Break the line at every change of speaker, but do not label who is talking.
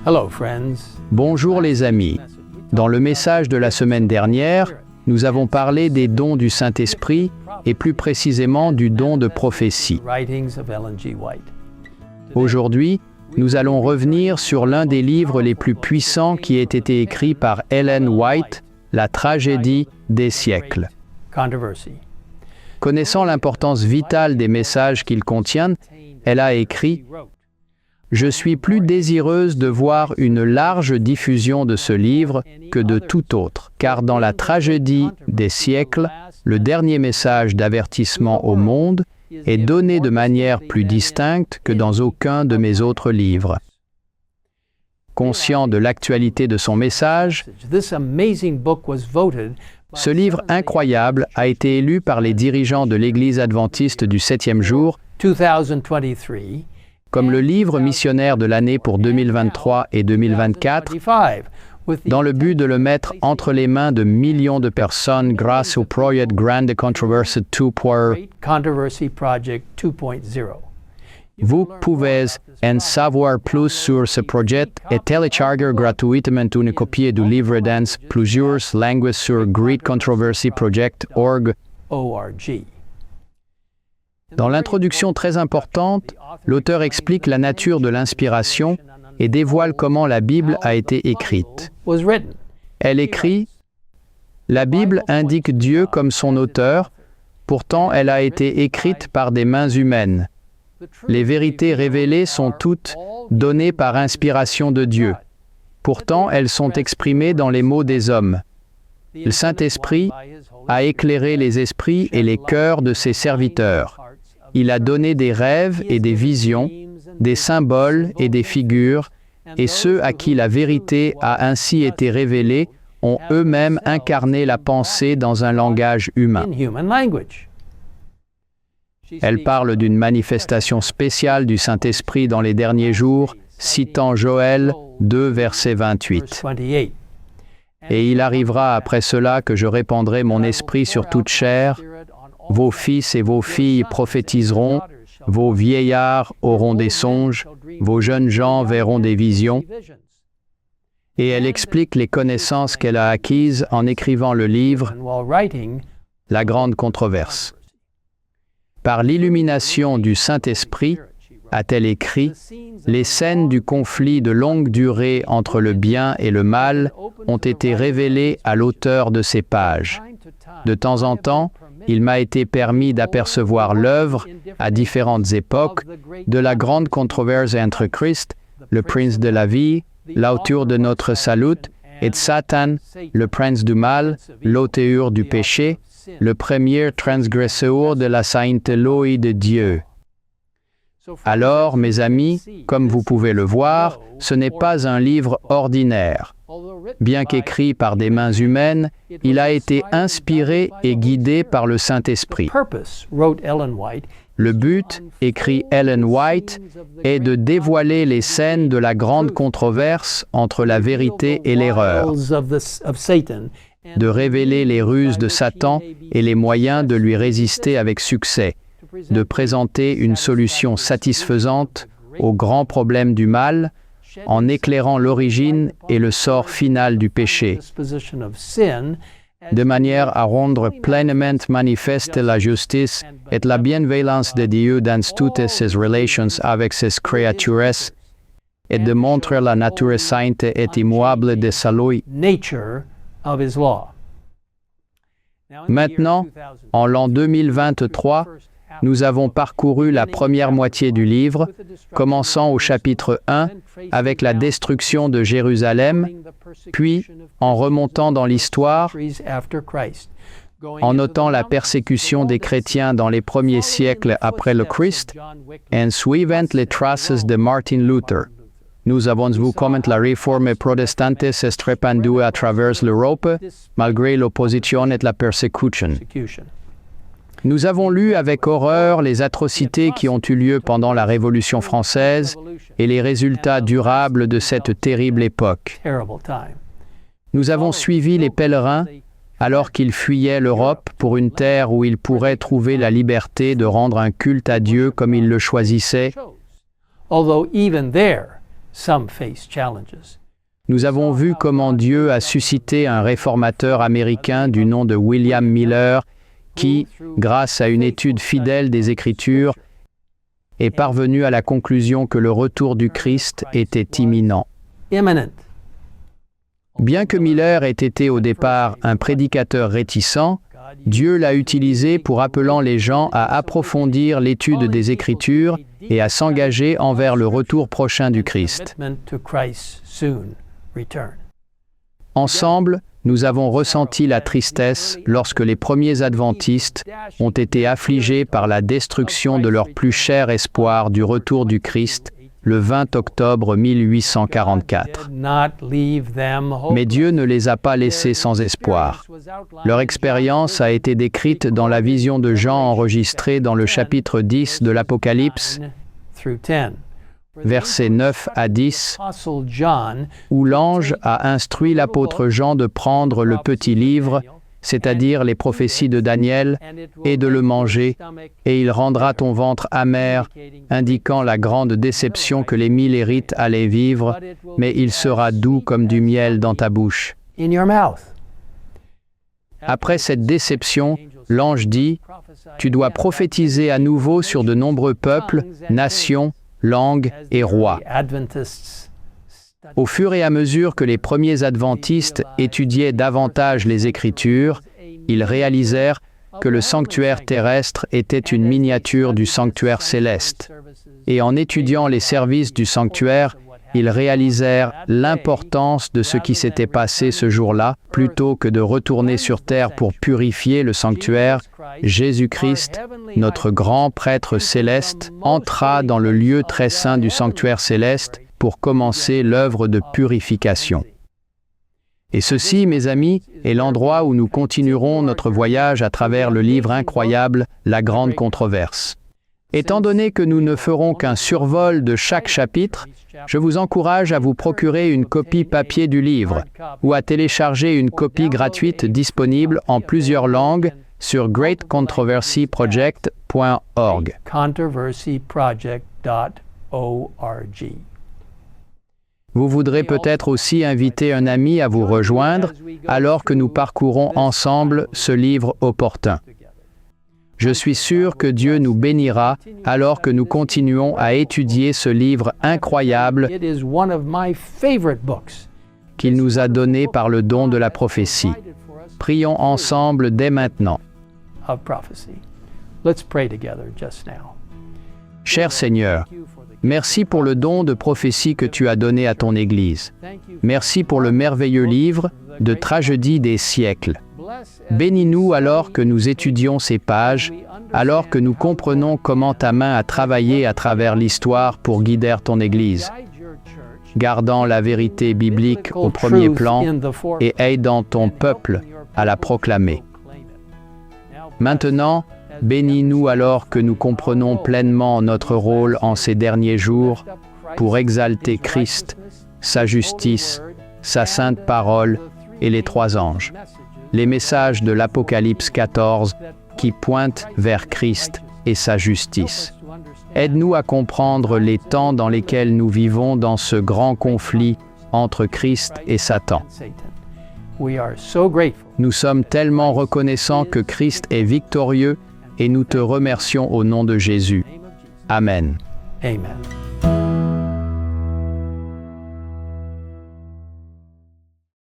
Hello, friends.
Bonjour les amis. Dans le message de la semaine dernière, nous avons parlé des dons du Saint-Esprit et plus précisément du don de prophétie.
Writings of Ellen G. White.
Aujourd'hui, nous allons revenir sur l'un des livres les plus puissants qui ait été écrit par Ellen White, La tragédie des siècles.
Controversy.
Connaissant l'importance vitale des messages qu'il contient, elle a écrit « Je suis plus désireuse de voir une large diffusion de ce livre que de tout autre, car dans la tragédie des siècles, le dernier message d'avertissement au monde est donné de manière plus distincte que dans aucun de mes autres livres. » Conscient de l'actualité de son message,
This amazing book was voted
ce livre incroyable a été élu par les dirigeants de l'Église adventiste du 7e jour
2023
comme le livre missionnaire de l'année pour 2023 et 2024,
25
dans le but de le mettre entre les mains de millions de personnes grâce au projet Grande Controverse 2.0.
Controversy Project 2.0.
Vous pouvez en savoir plus sur ce projet et télécharger gratuitement une copie du livre dans plusieurs langues sur greatcontroversyproject.org.
ORG.
Dans l'introduction très importante, l'auteur explique la nature de l'inspiration et dévoile comment la Bible a été écrite.
Was written.
Elle écrit « La Bible indique Dieu comme son auteur, pourtant elle a été écrite par des mains humaines. Les vérités révélées sont toutes données par inspiration de Dieu. Pourtant, elles sont exprimées dans les mots des hommes. Le Saint-Esprit a éclairé les esprits et les cœurs de ses serviteurs. Il a donné des rêves et des visions, des symboles et des figures, et ceux à qui la vérité a ainsi été révélée ont eux-mêmes incarné la pensée dans un langage humain.
In human language.
Elle parle d'une manifestation spéciale du Saint-Esprit dans les derniers jours, citant Joël 2, verset 28.
28.
Et il arrivera après cela que je répandrai mon esprit sur toute chair, vos fils et vos filles prophétiseront, vos vieillards auront des songes, vos jeunes gens verront des visions. Et elle explique les connaissances qu'elle a acquises en écrivant le livre
And while writing,
La Grande Controverse. Par l'illumination du Saint-Esprit, a-t-elle écrit, les scènes du conflit de longue durée entre le bien et le mal ont été révélées à l'auteur de ces pages. De temps en temps, il m'a été permis d'apercevoir l'œuvre, à différentes époques, de la grande controverse entre Christ, le prince de la vie, l'auteur de notre salut, et Satan, le prince du mal, l'auteur du péché, le premier transgresseur de la sainte loi de Dieu. Alors, mes amis, comme vous pouvez le voir, ce n'est pas un livre ordinaire. Bien qu'écrit par des mains humaines, il a été inspiré et guidé par le Saint-Esprit.
Purpose, wrote Ellen White,
Le but, écrit Ellen White, est de dévoiler les scènes de la grande controverse entre la vérité et l'erreur,
of Satan,
de révéler les ruses de Satan et les moyens de lui résister avec succès, de présenter une solution satisfaisante aux grands problèmes du mal, en éclairant l'origine et le sort final du péché,
disposition of sin,
de manière à rendre pleinement manifeste la justice et la bienveillance de Dieu dans toutes ses relations avec ses créatures, et de montrer la nature sainte et immuable de sa loi.
nature of his law.
Maintenant, en l'an 2023, nous avons parcouru la première moitié du livre, commençant au chapitre 1 avec la destruction de Jérusalem, puis en remontant dans l'histoire, en notant la persécution des chrétiens dans les premiers siècles après le Christ, et suivant les traces de Martin Luther. Nous avons vu comment la réforme protestante s'est répandue à travers l'Europe, malgré l'opposition et la persécution. Nous avons lu avec horreur les atrocités qui ont eu lieu pendant la Révolution française et les résultats durables de cette terrible époque. Nous avons suivi les pèlerins alors qu'ils fuyaient l'Europe pour une terre où ils pourraient trouver la liberté de rendre un culte à Dieu comme ils le choisissaient.
Although even there, Some face challenges.
Nous avons vu comment Dieu a suscité un réformateur américain du nom de William Miller qui, grâce à une étude fidèle des Écritures, est parvenu à la conclusion que le retour du Christ était imminent.
Imminent.
Bien que Miller ait été au départ un prédicateur réticent, Dieu l'a utilisé pour appelant les gens à approfondir l'étude des Écritures et à s'engager envers le retour prochain du Christ.
Commitment to Christ's soon return.
Ensemble, nous avons ressenti la tristesse lorsque les premiers adventistes ont été affligés par la destruction de leur plus cher espoir du retour du Christ le 20 octobre 1844. Mais Dieu ne les a pas laissés sans espoir. Leur expérience a été décrite dans la vision de Jean enregistrée dans le chapitre 10 de l'Apocalypse, versets 9 à 10, où l'ange a instruit l'apôtre Jean de prendre le petit livre, c'est-à-dire les prophéties de Daniel, et de le manger, et il rendra ton ventre amer, indiquant la grande déception que les Millérites allaient vivre, mais il sera doux comme du miel dans ta bouche. Après cette déception, l'ange dit, « Tu dois prophétiser à nouveau sur de nombreux peuples, nations, langues et rois. » Au fur et à mesure que les premiers adventistes étudiaient davantage les Écritures, ils réalisèrent que le sanctuaire terrestre était une miniature du sanctuaire céleste. Et en étudiant les services du sanctuaire, ils réalisèrent l'importance de ce qui s'était passé ce jour-là. Plutôt que de retourner sur terre pour purifier le sanctuaire, Jésus-Christ, notre grand prêtre céleste, entra dans le lieu très saint du sanctuaire céleste pour commencer l'œuvre de purification. Et ceci, mes amis, est l'endroit où nous continuerons notre voyage à travers le livre incroyable, La Grande Controverse. Étant donné que nous ne ferons qu'un survol de chaque chapitre, je vous encourage à vous procurer une copie papier du livre ou à télécharger une copie gratuite disponible en plusieurs langues sur greatcontroversyproject.org. Vous voudrez peut-être aussi inviter un ami à vous rejoindre alors que nous parcourons ensemble ce livre opportun. Je suis sûr que Dieu nous bénira alors que nous continuons à étudier ce livre incroyable qu'il nous a donné par le don de la prophétie. Prions ensemble dès maintenant. Cher Seigneur, merci pour le don de prophétie que tu as donné à ton Église. Merci pour le merveilleux livre de tragédie des siècles. Bénis-nous alors que nous étudions ces pages, alors que nous comprenons comment ta main a travaillé à travers l'histoire pour guider ton Église, gardant la vérité biblique au premier plan et aidant ton peuple à la proclamer. Maintenant, bénis-nous alors que nous comprenons pleinement notre rôle en ces derniers jours pour exalter Christ, sa justice, sa sainte parole et les trois anges. Les messages de l'Apocalypse 14 qui pointent vers Christ et sa justice. Aide-nous à comprendre les temps dans lesquels nous vivons dans ce grand conflit entre Christ et Satan. Nous sommes tellement reconnaissants que Christ est victorieux et nous te remercions au nom de Jésus. Amen.
Amen.